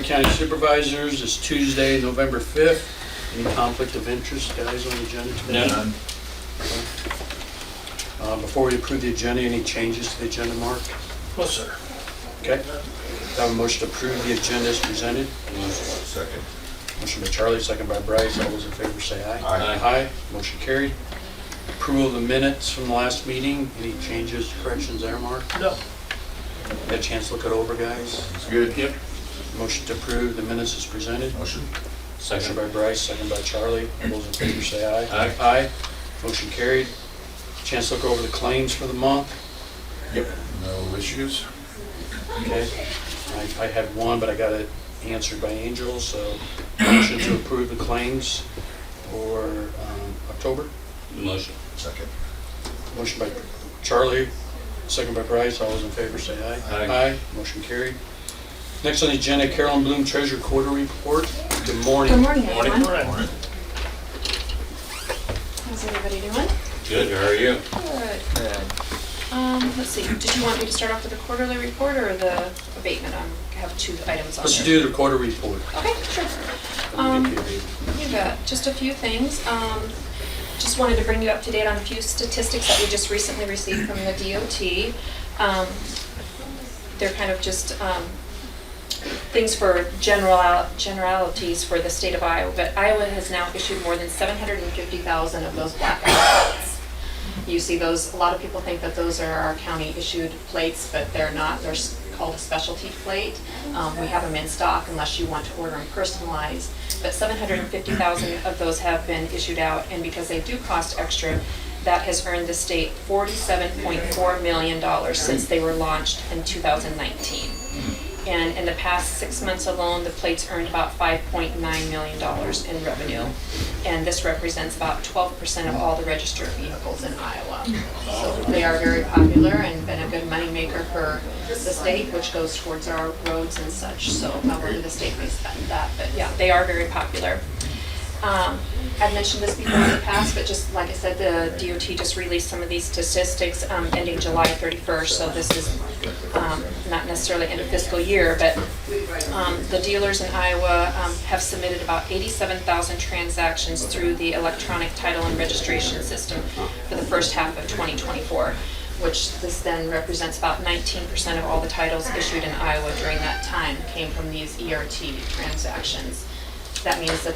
Shelby County Supervisors is Tuesday, November 5th. Any conflict of interest, guys, on the agenda today? None. Before we approve the agenda, any changes to the agenda, Mark? No, sir. Okay. Have a motion to approve the agenda as presented. Second. Motion by Charlie, second by Bryce. All those in favor say aye. Aye. Aye. Motion carried. Approval of the minutes from the last meeting. Any changes, corrections there, Mark? No. Got a chance to look it over, guys? It's good. Yep. Motion to approve the minutes as presented. Motion. Motion by Bryce, second by Charlie. All those in favor say aye. Aye. Aye. Motion carried. Chance to look over the claims for the month. Yep. No issues. Okay. I had one, but I got it answered by Angel, so motion to approve the claims for October. Motion. Second. Motion by Charlie, second by Bryce. All those in favor say aye. Aye. Motion carried. Next on the agenda, Carolyn Bloom, Treasurer Quarter Report. Good morning. Good morning, everyone. Morning. How's everybody doing? Good, how are you? Good. Let's see, did you want me to start off with the quarterly report or the abatement? I have two items on Let's there. do the quarter report. Okay, sure. You bet, just a few things. Just wanted to bring you up to date on a few statistics that we just recently received from the DOT. They're kind of just things for generalities for the state of Iowa, but Iowa has now issued more than 750,000 of those blackout plates. You see those, a lot of people think that those are our county issued plates, but they're not. They're called a specialty plate. We have them in stock unless you want to order them personalized. But 750,000 of those have been issued out, and because they do cost extra, that has earned the state $47.4 million since they were launched in 2019. And in the past 6 months alone, the plates earned about $5.9 million in revenue. And this represents about 12% of all the registered vehicles in Iowa. So they are very popular and been a good moneymaker for the state, which goes towards our roads and such. So however the state may spend that, but yeah, they are very popular. I've mentioned this before in the past, but just like I said, the DOT just released some of these statistics ending July 31st, so this is not necessarily end of fiscal year, but the dealers in Iowa have submitted about 87,000 transactions through the electronic title and registration system for the first half of 2024, which this then represents about 19% of all the titles issued in Iowa during that time came from these ERT transactions. That means that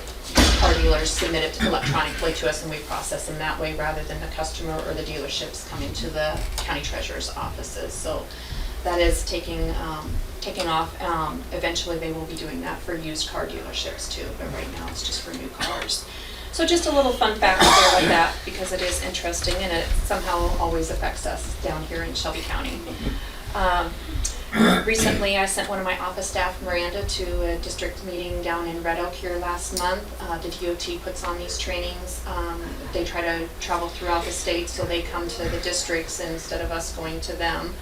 car dealers submit it electronically to us and we process them that way rather than the customer or the dealerships coming to the county treasurer's offices. So that is taking off. Eventually they will be doing that for used car dealerships too, but right now it's just for new cars. So just a little fun fact there with that, because it is interesting and it somehow always affects us down here in Shelby County. Recently, I sent one of my office staff, Miranda, to a district meeting down in Red Oak here last month. The DOT puts on these trainings. They try to travel throughout the state, so they come to the districts instead of us going to them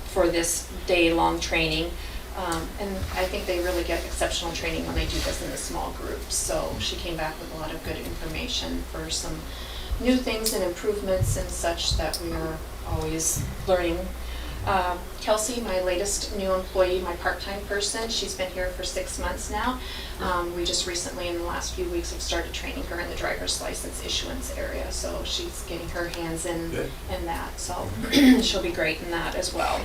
for this day-long training. And I think they really get exceptional training when they do this in the small groups. So she came back with a lot of good information for some new things and improvements and such that we are always learning. Kelsey, my latest new employee, my part-time person, she's been here for 6 months now. We just recently, in the last few weeks, have started training her in the driver's license issuance area, so she's getting her hands in that, so she'll be great in that as well.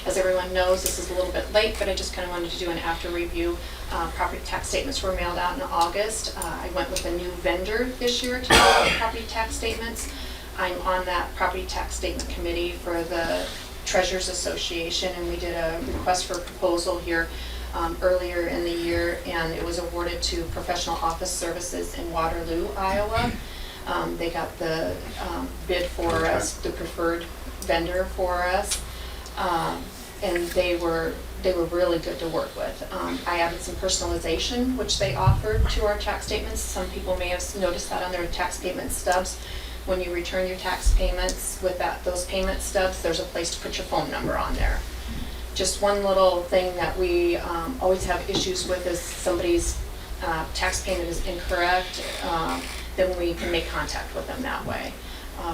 As everyone knows, this is a little bit late, but I just kind of wanted to do an after review. Property tax statements were mailed out in August. I went with a new vendor this year to mail out property tax statements. I'm on that property tax statement committee for the Treasurers Association, and we did a request for proposal here earlier in the year, and it was awarded to Professional Office Services in Waterloo, Iowa. They got the bid for us, the preferred vendor for us, and they were really good to work with. I added some personalization, which they offered to our tax statements. Some people may have noticed that on their tax payment stubs. When you return your tax payments with those payment stubs, there's a place to put your phone number on there. Just one little thing that we always have issues with is somebody's tax payment is incorrect, then we can make contact with them that way.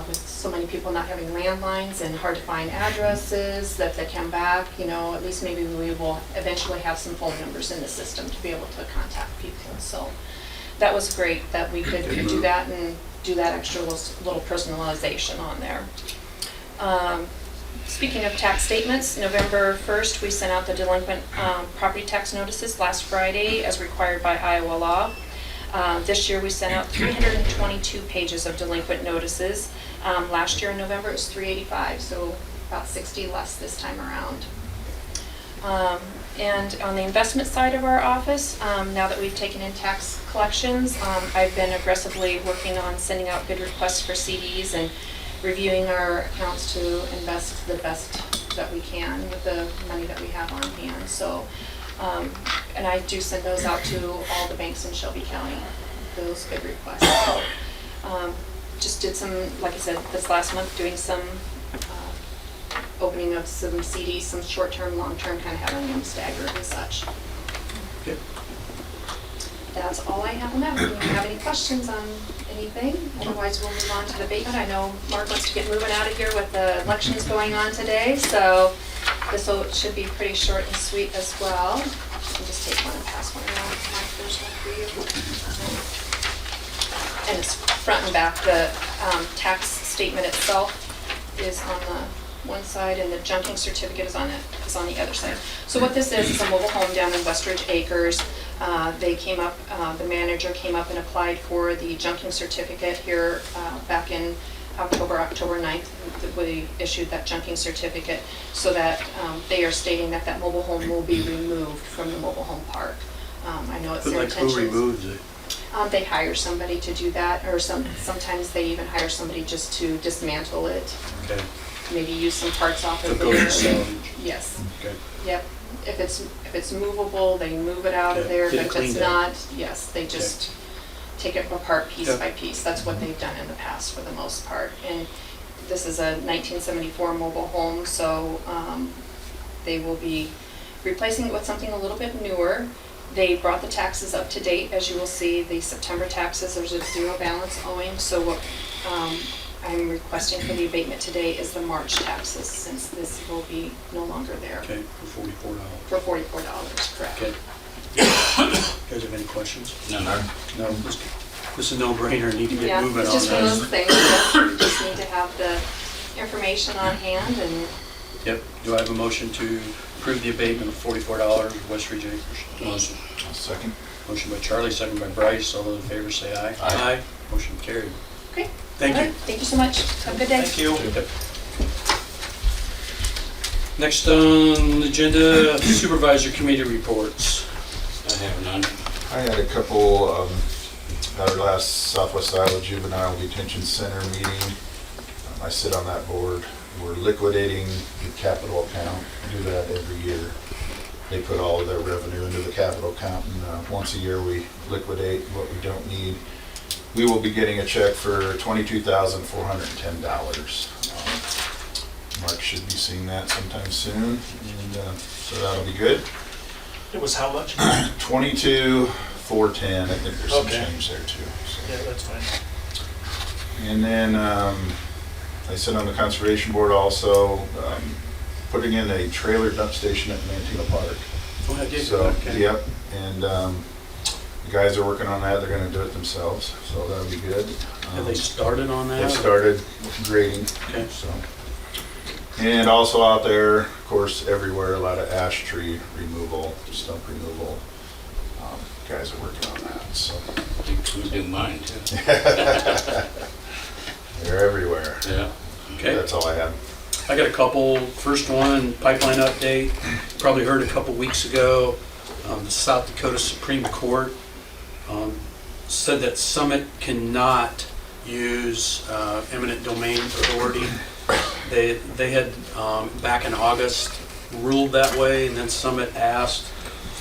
with so many people not having landlines and hard to find addresses, that they come back, at least maybe we will eventually have some phone numbers in the system to be able to contact people. So that was great that we could do that and do that extra little personalization on there. Speaking of tax statements, November 1st, we sent out the delinquent property tax notices last Friday as required by Iowa law. This year we sent out 322 pages of delinquent notices. Last year in November it was 385, so about 60 less this time around. And on the investment side of our office, now that we've taken in tax collections, I've been aggressively working on sending out bid requests for CDs and reviewing our accounts to invest the best that we can with the money that we have on hand. So, and I do send those out to all the banks in Shelby County, those bid requests. So, just did some, like I said, this last month, doing some opening of some CDs, some short-term, long-term, kind of having them staggered and such. Good. That's all I have on that. Do you have any questions on anything? Otherwise, we'll move on to the abatement. I know Mark wants to get moving out of here with the elections going on today, so this should be pretty short and sweet as well. I'll just take one and pass one around. My first one for you. And it's front and back. The tax statement itself is on the one side, and the junking certificate is on the other side. So what this is a mobile home down in Westridge Acres. They came up, the manager came up and applied for the junking certificate here back in October 9th. We issued that junking certificate so that they are stating that that mobile home will be removed from the mobile home park. I know it's But their like who intentions. removes it? They hire somebody to do that, or sometimes they even hire somebody just to dismantle it. Okay. Maybe use some parts off So of it goes to there. salvage. Yes. Okay. Yep. If it's movable, they move it out of Yeah. there. Get But it if cleaned it's out. not, yes, they just take it apart piece Yeah. by piece. That's what they've done in the past for the most part. And this is a 1974 mobile home, so they will be replacing it with something a little bit newer. They brought the taxes up to date. As you will see, the September taxes, there's a zero balance owing. So what I'm requesting for the abatement today is the March taxes, since this will be no longer there. Okay, for $44. For $44, correct. Okay. You guys have any questions? No. No, this is a no-brainer, need to Yeah, get moving it's on just one of those this. things, that you just need to have the information on hand and, Yep, do I have a motion to approve the abatement of $44 Westridge Acres? Motion. Second. Motion by Charlie, second by Bryce, all those in favor say aye. Aye. Motion carried. great. Thank All you. right, thank you so much. Have a good day. Thank you. Yep. Next on the agenda, Supervisor Committee reports. I have none. I had a couple, at our last Southwest Iowa Juvenile Detention Center meeting. I sit on that board. We're liquidating the capital account. We do that every year. They put all of their revenue into the capital account, and once a year we liquidate what we don't need. We will be getting a check for $22,410. Mark should be seeing that sometime soon, and so that'll be good. It was how much? 22,410. I think there's some Okay. change there too. so. Yeah, that's fine. And then I sit on the conservation board also, putting in a trailer dump station at Mantina Park. Oh, I did. So, Okay. yep, and the guys are working on that. They're gonna do it themselves, so that'll be good. Have they started on that? They've started grading, Okay. so. And also out there, of course, everywhere, a lot of ash tree removal, stump removal. Guys are working on that, so. I think we do mine too. They're everywhere. Yeah. Okay. That's all I have. I got a couple. First one, pipeline update. Probably heard a couple weeks ago, the South Dakota Supreme Court said that Summit cannot use eminent domain authority. They had, back in August, ruled that way, and then Summit asked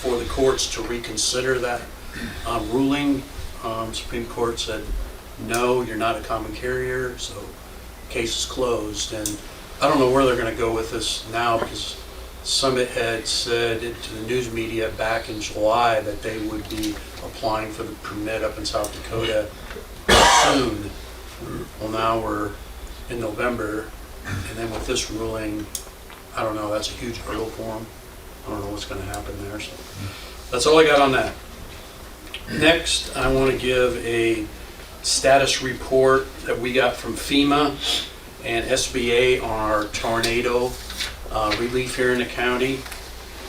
for the courts to reconsider that ruling. Supreme Court said, no, you're not a common carrier, so case is closed. And I don't know where they're going to go with this now, because Summit had said to the news media back in July that they would be applying for the permit up in South Dakota soon. Well, now we're in November, and then with this ruling, I don't know, that's a huge hurdle for them. I don't know what's gonna happen there, so. That's all I got on that. Next, I wanna give a status report that we got from FEMA and SBA on our tornado relief here in the county.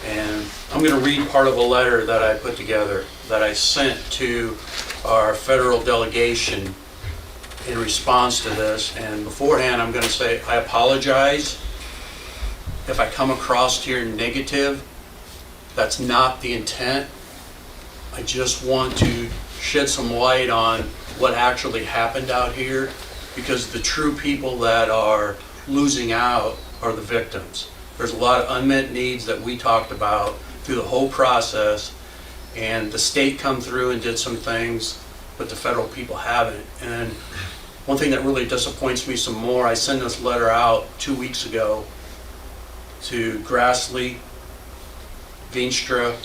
And I'm going to read part of a letter that I put together that I sent to our federal delegation in response to this. And beforehand, I'm going to say I apologize if I come across here negative. That's not the intent. I just want to shed some light on what actually happened out here, because the true people that are losing out are the victims. There's a lot of unmet needs that we talked about through the whole process, and the state come through and did some things, but the federal people haven't. And one thing that really disappoints me some more, I sent this letter out 2 weeks ago to Grassley, Veenstra,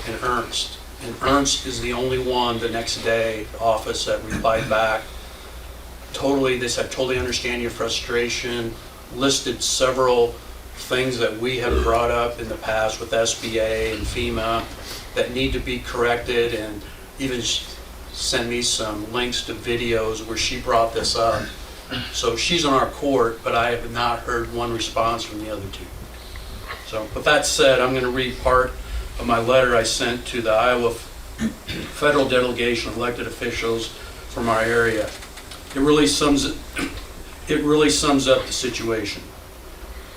and Ernst. And Ernst is the only one the next day, office, that replied back. They said, totally understand your frustration, listed several things that we have brought up in the past with SBA and FEMA that need to be corrected, and even send me some links to videos where she brought this up. So she's on our court, but I have not heard one response from the other two. So with that said, I'm going to read part of my letter I sent to the Iowa federal delegation of elected officials from our area. It really sums up the situation.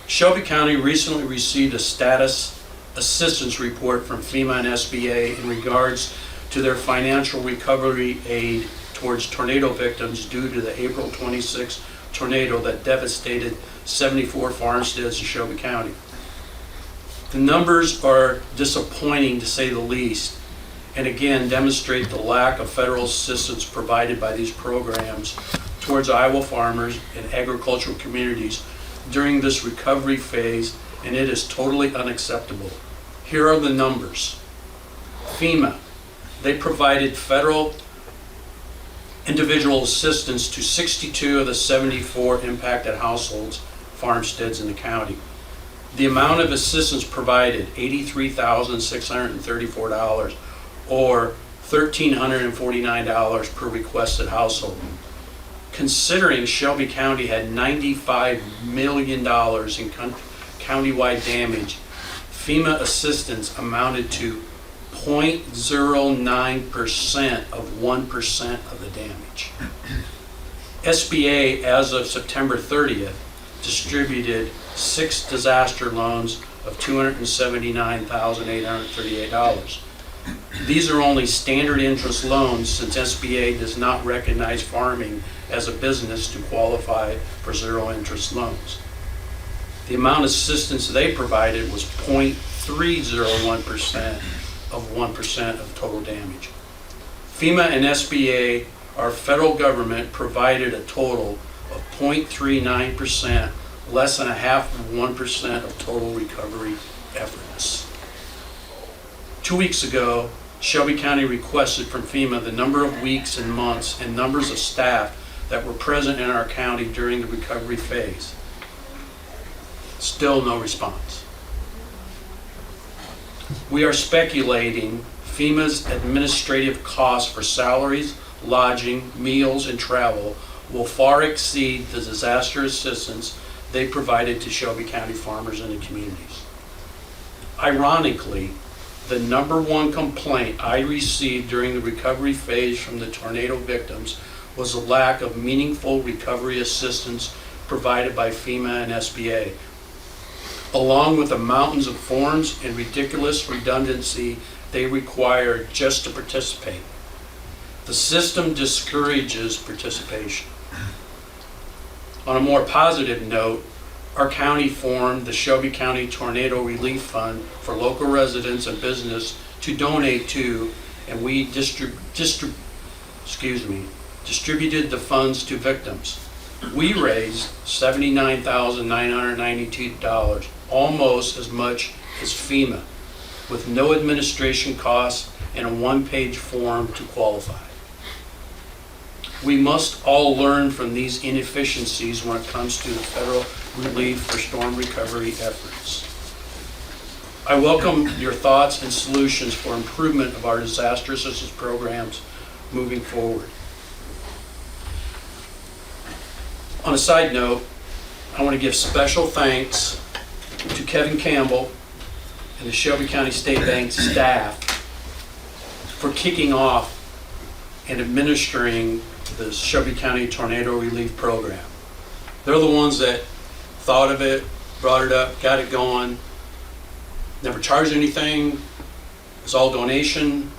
Shelby County recently received a status assistance report from FEMA and SBA in regards to their financial recovery aid towards tornado victims due to the April 26 tornado that devastated 74 farmsteads in Shelby County. The numbers are disappointing, to say the least, and again demonstrate the lack of federal assistance provided by these programs towards Iowa farmers and agricultural communities during this recovery phase, and it is totally unacceptable. Here are the numbers. FEMA, they provided federal individual assistance to 62 of the 74 impacted households, farmsteads in the county. The amount of assistance provided, $83,634, or $1,349 per requested household. Considering Shelby County had $95 million in countywide damage, FEMA assistance amounted to 0.09% of 1% of the damage. SBA, as of September 30th, distributed 6 disaster loans of $279,838. These are only standard interest loans, since SBA does not recognize farming as a business to qualify for zero interest loans. The amount of assistance they provided was 0.301% of 1% of total damage. FEMA and SBA, our federal government, provided a total of 0.39%, less than a half of 1% of total recovery efforts. 2 weeks ago, Shelby County requested from FEMA the number of weeks and months and numbers of staff that were present in our county during the recovery phase. Still no response. We are speculating FEMA's administrative costs for salaries, lodging, meals, and travel will far exceed the disaster assistance they provided to Shelby County farmers and the communities. Ironically, the number one complaint I received during the recovery phase from the tornado victims was the lack of meaningful recovery assistance provided by FEMA and SBA, along with the mountains of forms and ridiculous redundancy they require just to participate. The system discourages participation. On a more positive note, our county formed the Shelby County Tornado Relief Fund for local residents and business to donate to, and we distributed the funds to victims. We raised $79,992, almost as much as FEMA, with no administration costs and a one-page form to qualify. We must all learn from these inefficiencies when it comes to the federal relief for storm recovery efforts. I welcome your thoughts and solutions for improvement of our disaster assistance programs moving forward. On a side note, I want to give special thanks to Kevin Campbell and the Shelby County State Bank staff for kicking off and administering the Shelby County Tornado Relief Program. They're the ones that thought of it, brought it up, got it going, never charged anything, it was all donation.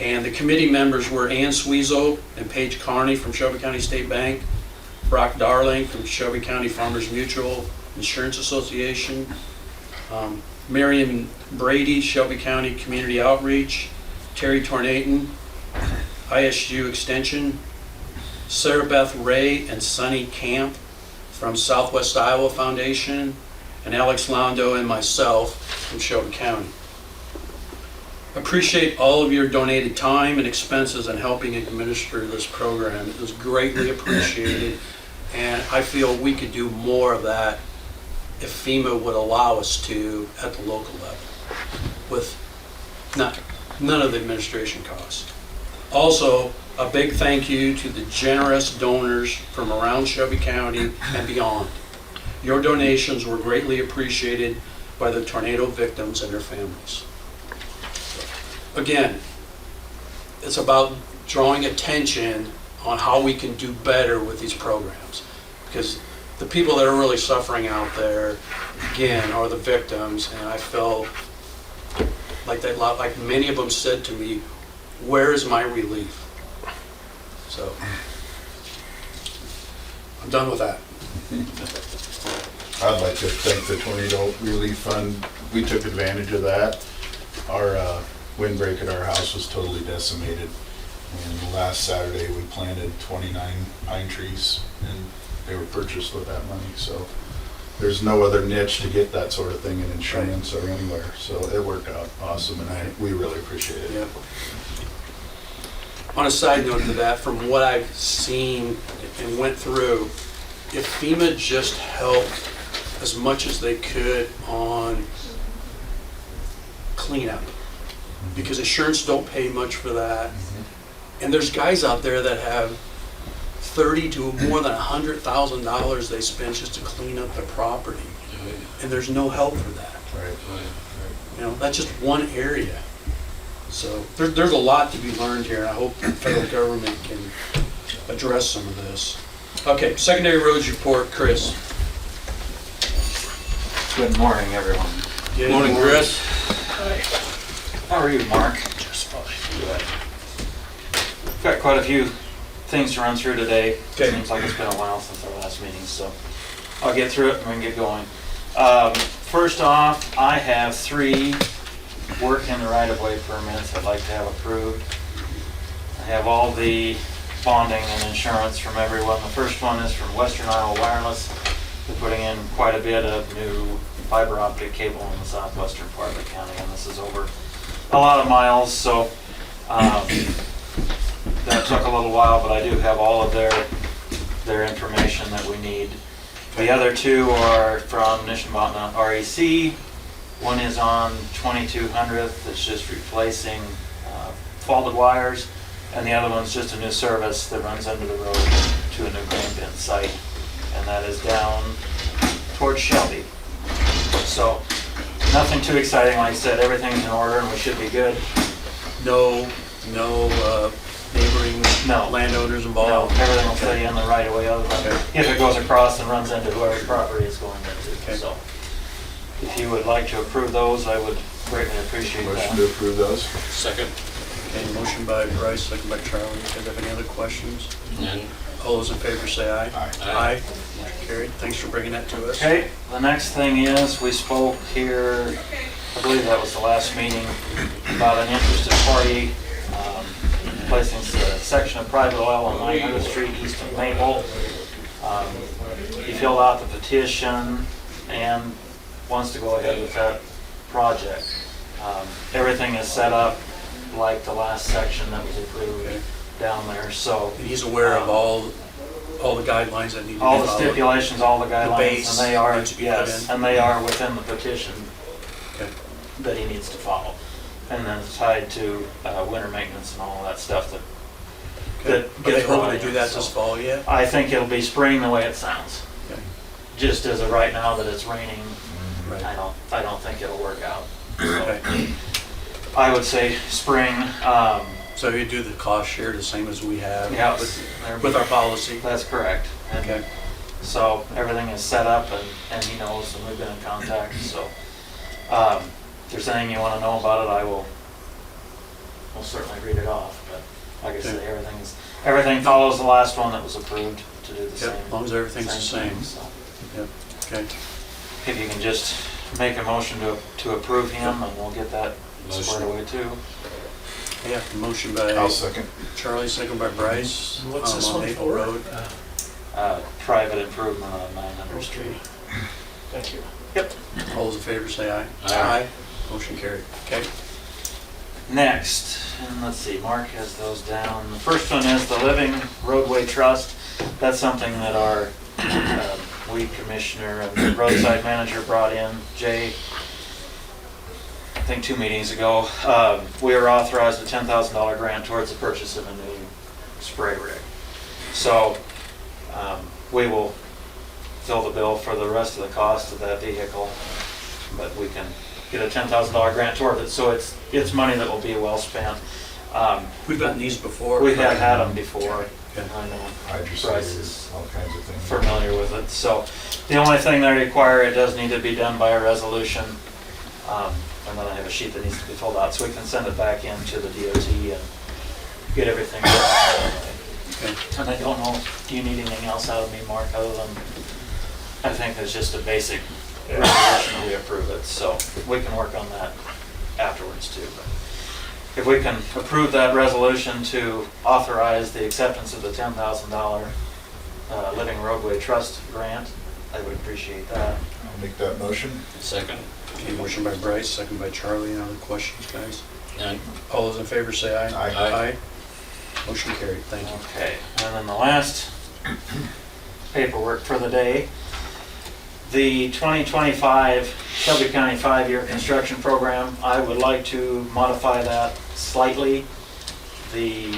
And the committee members were Ann Sweezo and Paige Carney from Shelby County State Bank, Brock Darling from Shelby County Farmers Mutual Insurance Association, Marion Brady, Shelby County Community Outreach, Terry Tornaton, ISU Extension, Sarah Beth Ray and Sunny Camp from Southwest Iowa Foundation, and Alex Londo and myself from Shelby County. Appreciate all of your donated time and expenses in helping administer this program. It was greatly appreciated, and I feel we could do more of that if FEMA would allow us to at the local level with none of the administration costs. Also, a big thank you to the generous donors from around Shelby County and beyond. Your donations were greatly appreciated by the tornado victims and their families. Again, it's about drawing attention on how we can do better with these programs, because the people that are really suffering out there, again, are the victims, and I felt like many of them said to me, where is my relief? So, I'm done with that. I'd like to thank the Tornado Relief Fund. We took advantage of that. Our windbreak at our house was totally decimated. And last Saturday, we planted 29 pine trees, and they were purchased with that money. So there's no other niche to get that sort of thing in insurance or anywhere. So it worked out awesome, and we really appreciate it. Yep. On a side note to that, from what I've seen and went through, if FEMA just helped as much as they could on cleanup, because insurance don't pay much for that. And there's guys out there that have $30,000 to more than $100,000 they spend just to clean up their property, and there's no help for that. Right. You know, that's just one area. So there's a lot to be learned here, and I hope the federal government can address some of this. Okay, secondary roads report, Chris. Good morning, everyone. Good Morning, Chris. How are you, Mark? Just fine. We've got quite a few things to run through today. Okay. Seems like it's been a while since our last meeting, so I'll get through it and we can get going. First off, I have 3 work in the right-of-way permits I'd like to have approved. I have all the bonding and insurance from everyone. The first one is from Western Iowa Wireless. They're putting in quite a bit of new fiber optic cable in the southwestern part of the county, and this is over a lot of miles, so that took a little while, but I do have all of their information that we need. The other 2 are from Nishnabotna REC. One is on 2200th, that's just replacing faulted wires, and the other one's just a new service that runs under the road to a new grain bin site, and that is down towards Shelby. So nothing too exciting, like I said, everything's in order and we should be good. No neighboring No. landowners No, involved? everything will stay in the right of way other than if it goes across and runs into whoever's property it's going into. Okay. So if you would like to approve those, I would greatly appreciate Motion to that. approve those. Second. Okay, motion by Bryce, second by Charlie. You guys have any other questions? None. All those in favor say aye. Aye. Aye. Carried. Thanks for bringing that to us. Okay, the next thing is, we spoke here, I believe that was the last meeting, about an interested party placing a section of private oil on 900th Street east of Maple. He filled out the petition and wants to go ahead with that project. Everything is set up like the last section that was approved. down there, so. And he's aware of all the guidelines that need to be All the followed. stipulations, all the guidelines, base and they are, needs to be put yes, in. and they are within the petition Okay. that he needs to follow. And then it's tied to winter maintenance and all of that stuff that Okay. that Are they gets hoping brought to in, do that so. this fall yet? I think it'll be spring the way it sounds. Okay. Just as of right now that it's raining, Right. I don't think it'll work out. Okay. I would say spring, So you do the cost share the same as we have yeah, with our policy? that's correct. And Okay. so everything is set up and he knows and we've been in contact, so. If there's anything you want to know about it, we'll certainly read it off, but like I say, Okay. everything follows the last one that was approved to do the Yep, same. as long as everything's the same. thing, so. Yep, okay. If you can just make a motion to approve him and we'll get that squared Motion. away too. Yeah, motion by I'll second. Charlie, second by Bryce. What's this on one Maple for? Road. Private improvement on 900 Street. Thank you. All those in favor say aye. Aye. Motion carried. Okay. Next, and let's see, Mark has those down. The first one is the Living Roadway Trust. That's something that our weed commissioner and roadside manager brought in, Jay, I think 2 meetings ago. We were authorized a $10,000 grant towards the purchase of a new spray rig. So we will fill the bill for the rest of the cost of that vehicle, but we can get a $10,000 grant toward it, so it's money that will be well spent. We've gotten these before. We have had them before, Okay. I know Bryce Hydrosaurs, is all kinds of things. familiar with it, so the only thing they require, it does need to be done by a resolution, and then I have a sheet that needs to be filled out, so we can send it back into the DOT and get everything done. Okay. And I don't know, do you need anything else out of me, Mark, other than, I think it's just a basic resolution that we approve it, so we can work on that afterwards too. But if we can approve that resolution to authorize the acceptance of the $10,000 Living Roadway Trust grant, I would appreciate that. I'll make that motion. Second. Okay, motion by Bryce, second by Charlie. Any other questions, guys? None. All those in favor say aye. Aye. Motion carried. Thank you. Okay, and then the last paperwork for the day. The 2025 Shelby County 5-year construction program, I would like to modify that slightly. The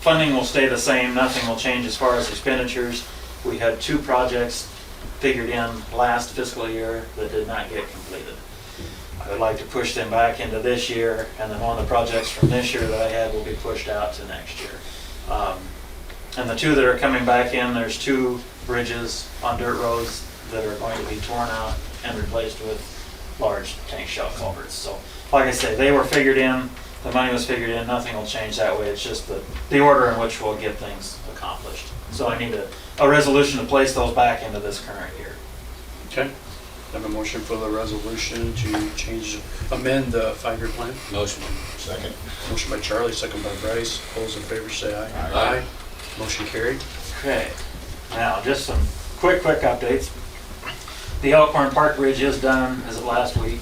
funding will stay the same, nothing will change as far as expenditures. We had 2 projects figured in last fiscal year that did not get completed. I would like to push them back into this year, and then one of the projects from this year that I had will be pushed out to next year. And the 2 that are coming back in, there's 2 bridges on dirt roads that are going to be torn out and replaced with large tank shell culverts. So, like I say, they were figured in, the money was figured in, nothing will change that way. It's just the order in which we'll get things accomplished. So I need a resolution to place those back into this current year. Okay. Have a motion for the resolution to amend the 5-year plan. Motion. Second. Motion by Charlie, second by Bryce. All those in favor say aye. Aye. Motion carried. Okay, now just some quick updates. The Elkhorn Park Bridge is done as of last week.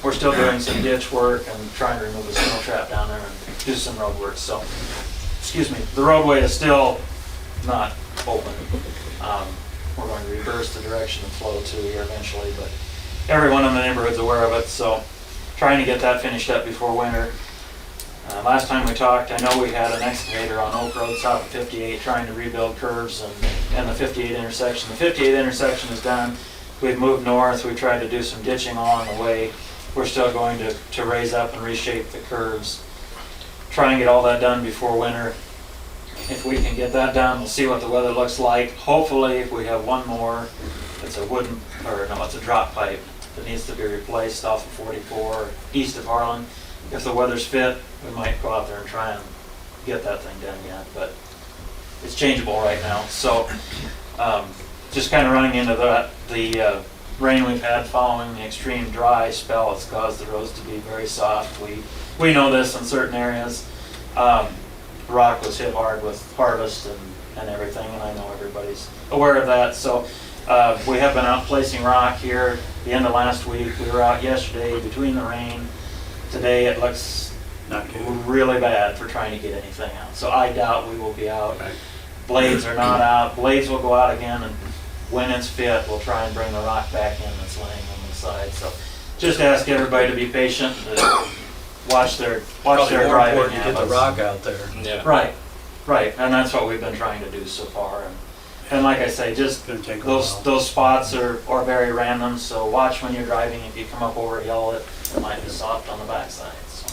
We're still doing some ditch work and trying to remove the snow trap down there and do some road work, so, excuse me, the roadway is still not open. We're going to reverse the direction of flow to here eventually, but everyone in the neighborhood's aware of it, so trying to get that finished up before winter. Last time we talked, I know we had an excavator on Oak Road south of 58 trying to rebuild curves and the 58 intersection. The 58 intersection is done. We've moved north. We tried to do some ditching along the way. We're still going to raise up and reshape the curves. Try and get all that done before winter. If we can get that done, we'll see what the weather looks like. Hopefully, if we have one more, it's a drop pipe that needs to be replaced off of 44 east of Harlan. If the weather's fit, we might go out there and try and get that thing done yet, but it's changeable right now. So just kind of running into that, the rain we've had following the extreme dry spell has caused the roads to be very soft. We know this in certain areas. Rock was hit hard with harvest and everything, and I know everybody's aware of that. So we have been out placing rock here the end of last week. We were out yesterday between the rain. Today it looks Not good. really bad for trying to get anything out. So I doubt we will be out. Right. Blades are not out. Blades will go out again, and when it's fit, we'll try and bring the rock back in that's laying on the side. So just ask everybody to be patient, to watch their Probably more driving important to get the habits. rock out there. Yeah. Right, right, and that's what we've been trying to do so far. And like I say, just It's gonna take a those while. those spots are very random. So watch when you're driving. If you come up over a hill, it might be soft on the backside. So,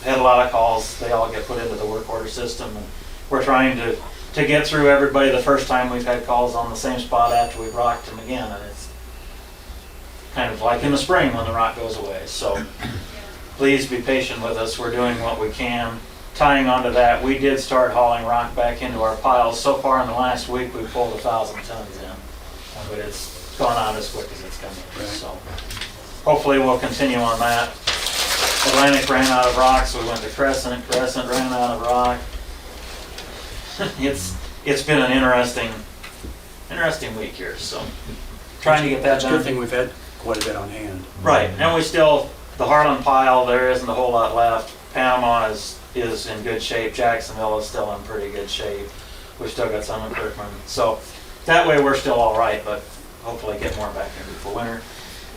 had a lot of calls. They all get put into the work order system, and we're trying to get through everybody. The first time we've had calls on the same spot after we've rocked them again, and it's kind of like in the spring when the rock goes away. So please be patient with us. We're doing what we can. Tying onto that, we did start hauling rock back into our piles. So far in the last week, we've pulled 1,000 tons in, but it's gone out as quick as it's come in. Right. So hopefully we'll continue on that. Atlantic ran out of rock, so we went to Crescent. Crescent ran out of rock. It's been an interesting week here. So trying to get that It's a done. good thing we've had quite a bit on hand. Right, and we still, the Harlan pile, there isn't a whole lot left. Panama is in good shape. Jacksonville is still in pretty good shape. We've still got some in Kirkland. So that way we're still all right, but hopefully get more back in before winter.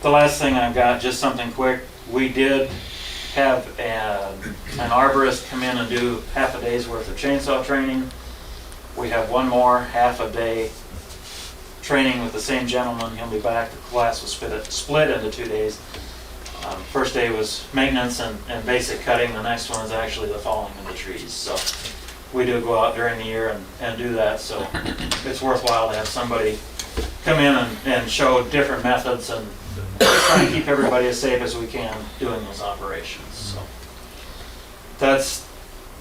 The last thing I've got, just something quick. We did have an arborist come in and do half a day's worth of chainsaw training. We have one more half a day training with the same gentleman. He'll be back. The class was split into 2 days. First day was maintenance and basic cutting. The next one is actually the falling of the trees. So we do go out during the year and do that. So it's worthwhile to have somebody come in and show different methods and try and keep everybody as safe as we can doing those operations. So that's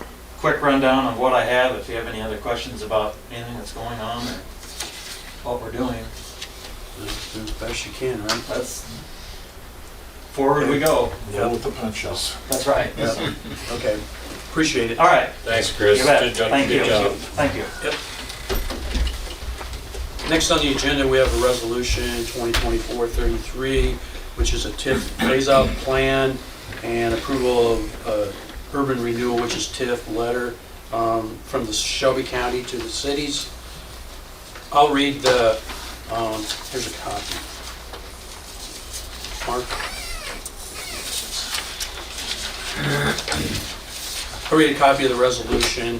a quick rundown of what I have. If you have any other questions about anything that's going on or what we're doing, Do as best you can, right? that's forward we go. Roll with the punches. That's right. Yeah. Okay, appreciate it. All right. Thanks, Chris. You bet. Good job. Thank you. Good job. Thank you. Yep. Next on the agenda, we have a resolution 2024-33, which is a TIF phase-out plan and approval of urban renewal, which is TIF letter from the Shelby County to the cities. I'll read the, here's a copy. Mark? I'll read a copy of the resolution.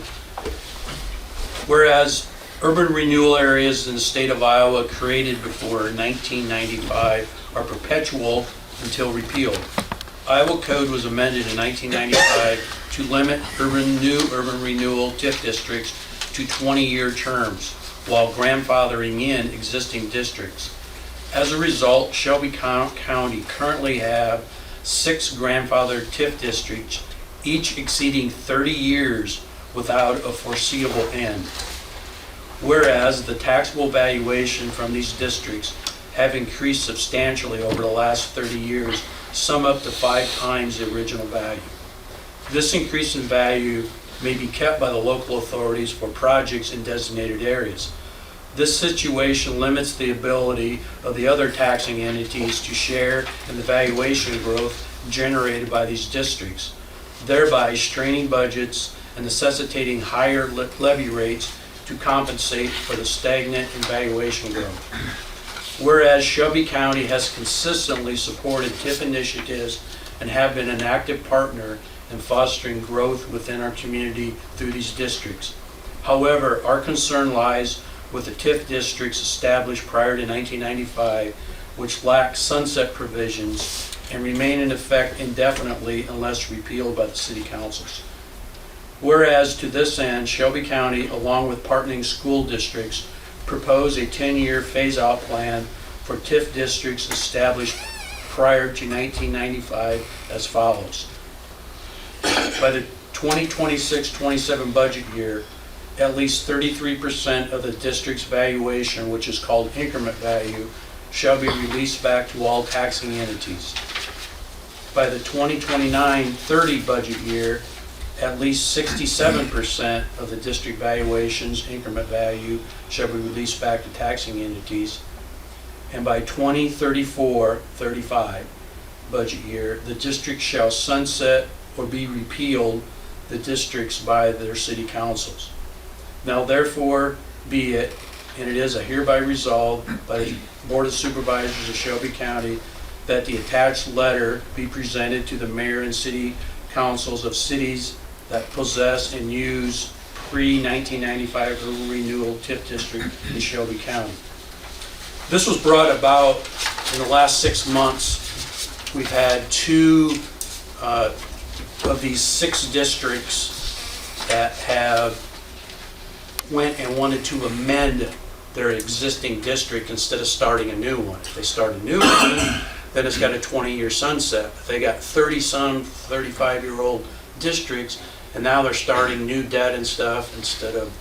Whereas urban renewal areas in the state of Iowa created before 1995 are perpetual until repealed. Iowa Code was amended in 1995 to limit new urban renewal TIF districts to 20-year terms while grandfathering in existing districts. As a result, Shelby County currently have 6 grandfathered TIF districts, each exceeding 30 years without a foreseeable end. Whereas the taxable valuation from these districts have increased substantially over the last 30 years, some up to 5 times the original value. This increase in value may be kept by the local authorities for projects in designated areas. This situation limits the ability of the other taxing entities to share in the valuation growth generated by these districts, thereby straining budgets and necessitating higher levy rates to compensate for the stagnant in valuation growth. Whereas Shelby County has consistently supported TIF initiatives and have been an active partner in fostering growth within our community through these districts. However, our concern lies with the TIF districts established prior to 1995, which lack sunset provisions and remain in effect indefinitely unless repealed by the city councils. Whereas to this end, Shelby County, along with partnering school districts, propose a 10-year phase-out plan for TIF districts established prior to 1995 as follows. By the 2026-27 budget year, at least 33% of the district's valuation, which is called increment value, shall be released back to all taxing entities. By the 2029-30 budget year, at least 67% of the district valuation's increment value shall be released back to taxing entities. And by 2034-35 budget year, the district shall sunset or be repealed the districts by their city councils. Now therefore be it, and it is a hereby resolved by the Board of Supervisors of Shelby County that the attached letter be presented to the mayor and city councils of cities that possess and use pre-1995 urban renewal TIF district in Shelby County. This was brought about in the last 6 months. We've had 2 of these 6 districts that have went and wanted to amend their existing district instead of starting a new one. If they start a new one, then it's got a 20-year sunset. But they got 30-some, 35-year-old districts, and now they're starting new debt and stuff instead of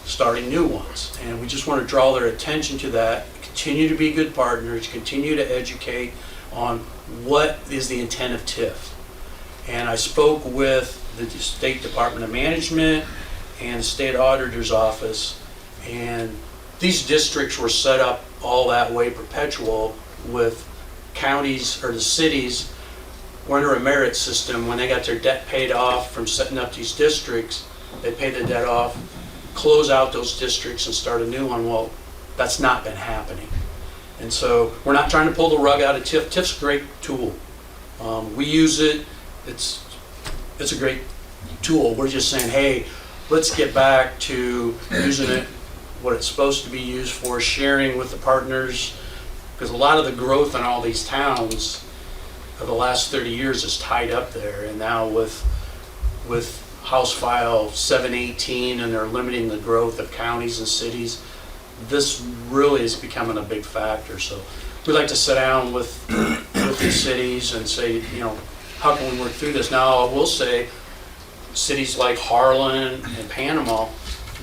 starting new ones. And we just want to draw their attention to that, continue to be good partners, continue to educate on what is the intent of TIF. And I spoke with the State Department of Management and the State Auditor's Office, and these districts were set up all that way perpetual with counties or the cities under a merit system. When they got their debt paid off from setting up these districts, they pay the debt off, close out those districts and start a new one. Well, that's not been happening. And so we're not trying to pull the rug out of TIF. TIF's a great tool. We use it. It's a great tool. We're just saying, hey, let's get back to using it what it's supposed to be used for, sharing with the partners, because a lot of the growth in all these towns of the last 30 years is tied up there. And now with House File 718, and they're limiting the growth of counties and cities, this really is becoming a big factor. So we'd like to sit down with the cities and say, how can we work through this? Now, I will say, cities like Harlan and Panama,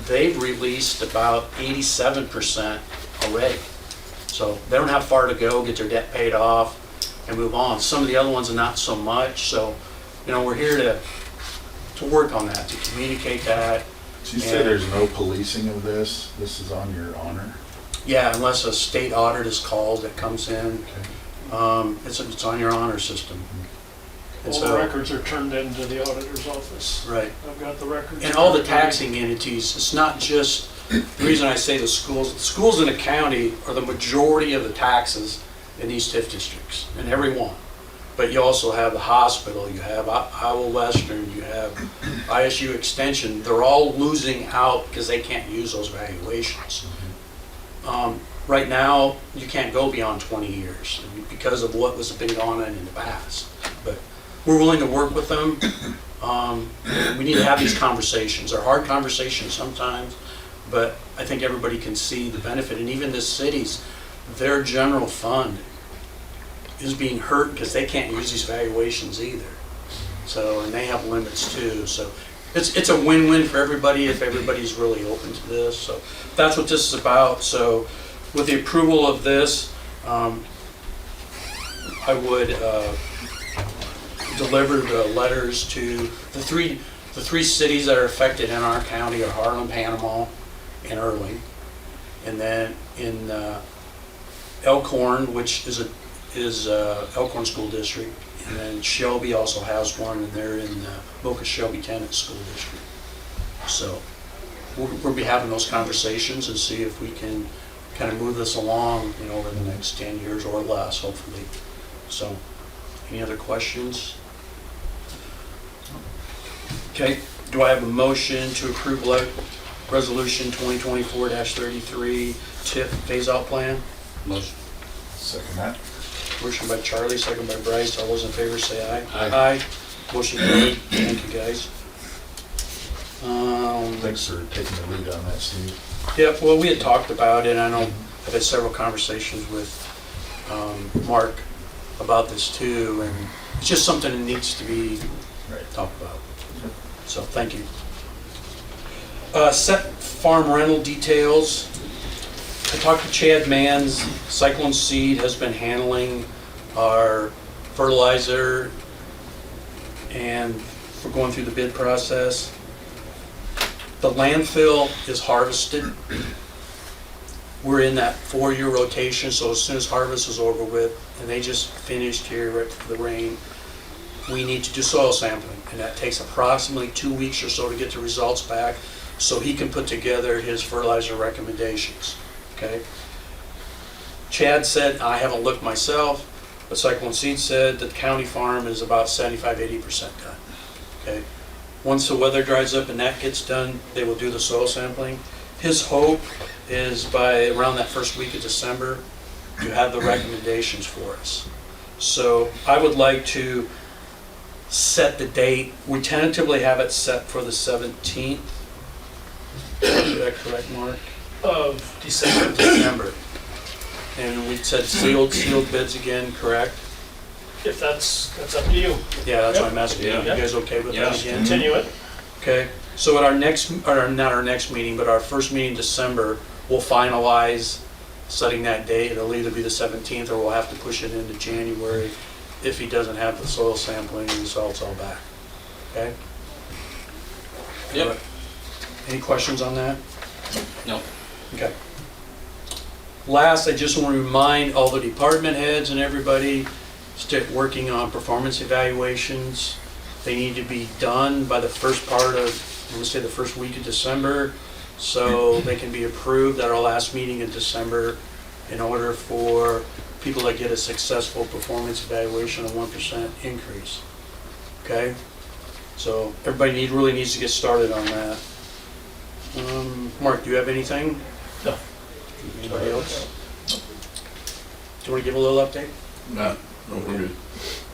they've released about 87% already. So they don't have far to go, get their debt paid off and move on. Some of the other ones are not so much. So, we're here to work on that, to communicate that. So you say there's no policing of this? This is on your honor? Yeah, unless a state audit is called that comes in, Okay. it's on your honor system. And All the so, records are turned into the auditor's office. right. I've got the records. And all the taxing entities, it's not just, the reason I say the schools in the county are the majority of the taxes in these TIF districts, in every one. But you also have the hospital, you have Iowa Western, you have ISU Extension. They're all losing out because they can't use those valuations. Right now, you can't go beyond 20 years because of what was been going on in the past. But we're willing to work with them. We need to have these conversations. They're hard conversations sometimes, but I think everybody can see the benefit. And even the cities, their general fund is being hurt because they can't use these valuations either. So, and they have limits too. So it's a win-win for everybody if everybody's really open to this. So that's what this is about. So with the approval of this, I would deliver the letters to the three cities that are affected in our county are Harlan, Panama, and Erling. And then in Elkhorn, which is Elkhorn School District, and then Shelby also has one, and they're in the Boca Shelby Tenant School District. So we'll be having those conversations and see if we can kind of move this along, over the next 10 years or less, hopefully. So, any other questions? Okay, do I have a motion to approve Resolution 2024-33 TIF phase-out plan? Motion. Second that. Motion by Charlie, second by Bryce. All those in favor say aye. Aye. Motion carried. Thank you, guys. Thanks for taking the lead on that, Steve. Yeah, well, we had talked about it. I know I've had several conversations with Mark about this too, and it's just something that needs to be Right. talked about. So, thank you. Set farm rental details. I talked to Chad Manns. Cyclone Seed has been handling our fertilizer and for going through the bid process. The landfill is harvested. We're in that 4-year rotation, so as soon as harvest is over with, and they just finished here right before the rain, we need to do soil sampling, and that takes approximately 2 weeks or so to get the results back, so he can put together his fertilizer recommendations, okay? Chad said, I haven't looked myself, but Cyclone Seed said that the county farm is about 75–80% done, okay? Once the weather dries up and that gets done, they will do the soil sampling. His hope is by around that first week of December to have the recommendations for us. So I would like to set the date. We tentatively have it set for the 17th. Is that correct, Mark? Of December. December. And we said sealed bids again, correct? If that's up to you. Yeah, that's what I'm asking you. Yeah. You guys okay with that Yeah. again? Continue it. Okay, so at our next, or not our next meeting, but our first meeting in December, we'll finalize setting that date. It'll either be the 17th or we'll have to push it into January if he doesn't have the soil sampling and results all back. Okay? Yep. Any questions on that? No. Okay. Last, I just want to remind all the department heads and everybody, start working on performance evaluations. They need to be done by the first part of, let's say the first week of December, so they can be approved at our last meeting in December in order for people to get a successful performance evaluation of 1% increase. Okay? So everybody really needs to get started on that. Mark, do you have anything? No. Anybody else? Do you want to give a little update? No, we're good.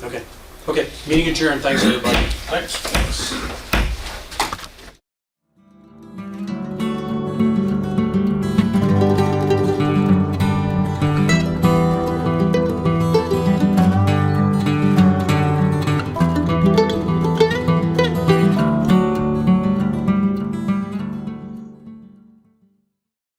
Okay. Okay, meeting adjourned. Thanks, everybody. Thanks.